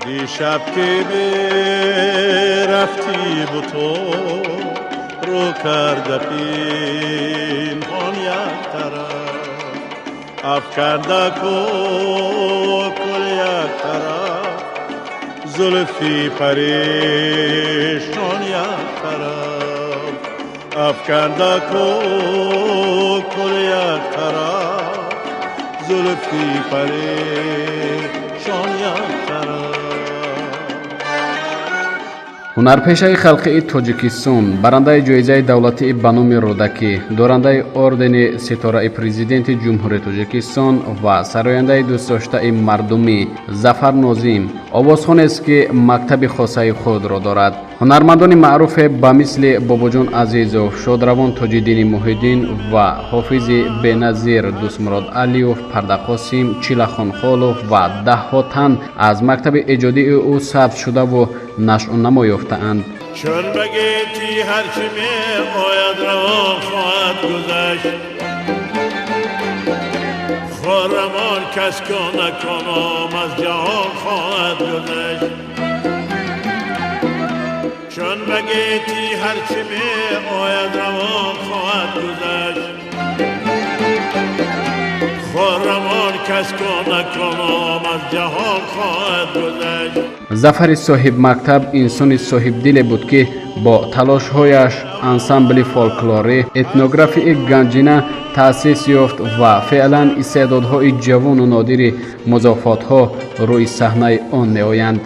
دیشب که رفتی با تو رو کرده پینهان یک طرف افکنده کل یک طرف زلفی پریشان یک طرف افکنده کل یک طرف زلفی پریشان یک طرف. ҳунарпешаи халқии тоҷикистон, барандаи ҷоизаи давлатии ба номи рӯдакӣ, дорандаи ордени ситораи президенти ҷумҳурии Тоҷикистон ва сарояндаи дӯстдоштаи мардумӣ Зафар Нозим овозхонест, ки мактаби хосаи худро дорад. ҳунармандони маъруфе ба мисли Бобоҷон Азизов, Шодравон Тоҷиддини Муҳиддин ва ҳофизи беназир Дӯстмурод Алиев, Пардақосим, Чилахон Холов ва даҳҳо тан аз мактаби эҷодии ӯ сабз шудаву нашъунамо ёфтаанд. چون بگیتی هرچی می آید روان خواهد گذشت خرمان کس کن نکنم از جهان خواهد گذشت چون بگیتی هرچی می آید روان خواهد گذشت خرمان کس کن نکنم از جهان خواهد گذشت. зафари соҳибмактаб инсони соҳибдиле буд, ки бо талошҳояш ансамбли фолклорӣ, этнографии ганҷина таъсис ёфт ва феълан истеъдодҳои ҷавону нодири музофотҳо рӯи саҳнаи он меоянд.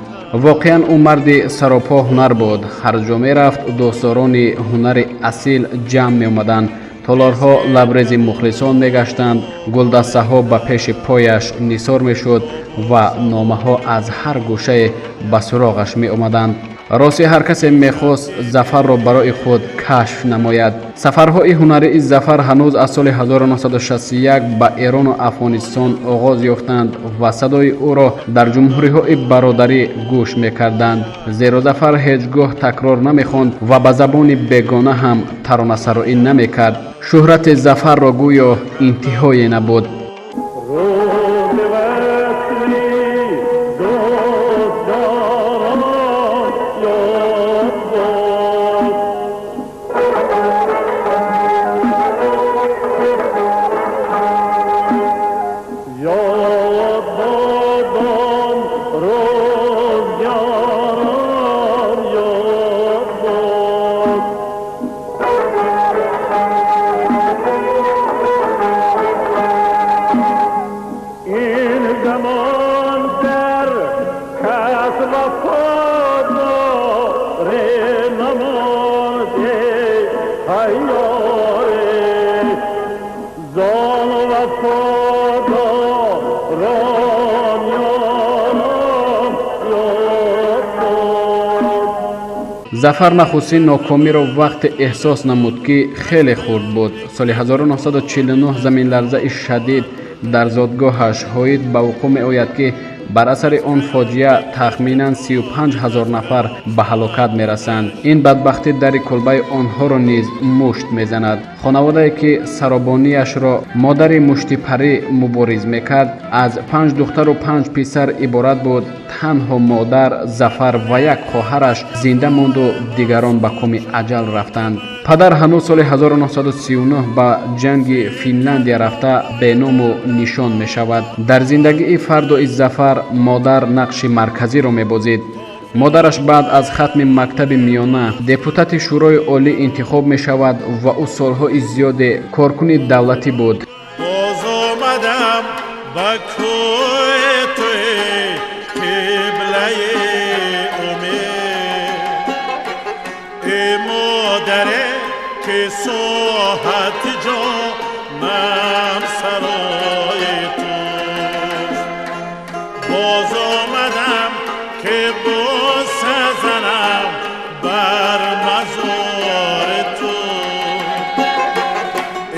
воқеан ӯ марди саропо ҳунар буд. ҳар ҷо мерафт, дӯстдорони ҳунари асил ҷамъ меомаданд. толорҳо лабрези мухлисон мегаштанд, гулдастаҳо ба пеши пояш нисор мешуд ва номаҳо аз ҳар гӯшае ба суроғаш меомаданд. рости ҳар касе мехост Зафарро барои худ кашф намояд. сафарҳои ҳунарии Зафар ҳанӯз аз соли 1961 ба Эрону Афғонистон оғоз ёфтанд ва садои ӯро дар ҷумҳуриҳои бародарӣ гӯш мекарданд. зеро Зафар ҳеҷ гоҳ такрор намехонд ва ба забони бегона ҳам таронасароӣ намекард. шӯҳрати Зафарро гӯё интиҳое набуд. зафар нахустин нокомиро вақте эҳсос намуд, ки хеле хурд буд. соли 1949 заминларзаи шадид дар зодгоҳаш ҳоид ба вуқӯъ меояд, ки бар асари он фоҷиа тахминан 35,000 нафар ба ҳалокат мерасанд. ин бадбахтӣ дари кулбаи онҳоро низ мушт мезанад. хонаводае ки саробонияшро модари муштипарӣ мубориз мекард, аз 5 духтару 5 писар иборат буд. танҳо модар, Зафар ва як хоҳараш зинда монду, дигарон ба куми аҷал рафтанд. падар ҳанӯз соли 1939 ба ҷанги Финляндия рафта беному нишон мешавад. дар зиндагии фардои Зафар модар нақши марказиро мебозид. модараш баъд аз хатми мактаби миёна депутати шӯрои олӣ интихоб мешавад ва ӯ солҳои зиёде коркуни давлатӣ буд. باز آمدم با کوی توی قبله امید ای مادره که ساحت جانم سرای توست باز آمدم که باز سزنم بر مزار تو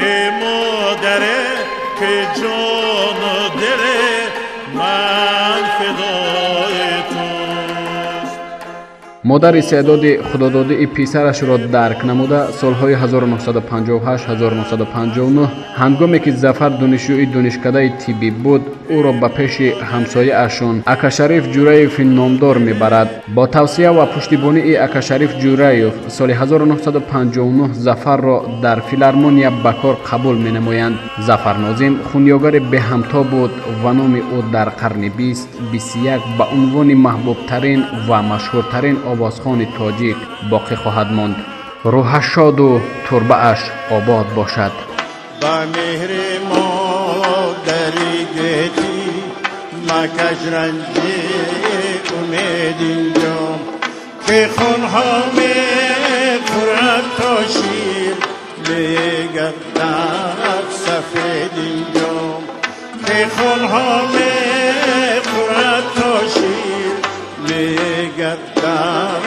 ای مادره که جان و دل من فدای توست. модар истеъдоди худододии писараш ро дарк намуда солҳои 1958-1959 ҳангоме ки Зафар донишҷӯи донишкадаи тиббӣ буд, ӯро ба пеши ҳамсояашон Акашариф Ҷураеви номдор мебарад. Бо тавсия ва пуштибонии Акашариф Ҷураев соли 1959 Зафарро дар филармония ба кор қабул менамоянд. Зафар Нозим хунёгари беҳамто буд ва номи ӯ дар қарни 20-21 ба унвони маҳбубтарин ва машҳуртарин овозхони тоҷик боқӣ хоҳад монд. рӯҳаш шоду турбааш обод бошад. با مهر مادری گتی مکش رنجی امید اینجام که خونها می خورد تا شیر بگردد سفید اینجام که خونها می خورد تا شیر بگردد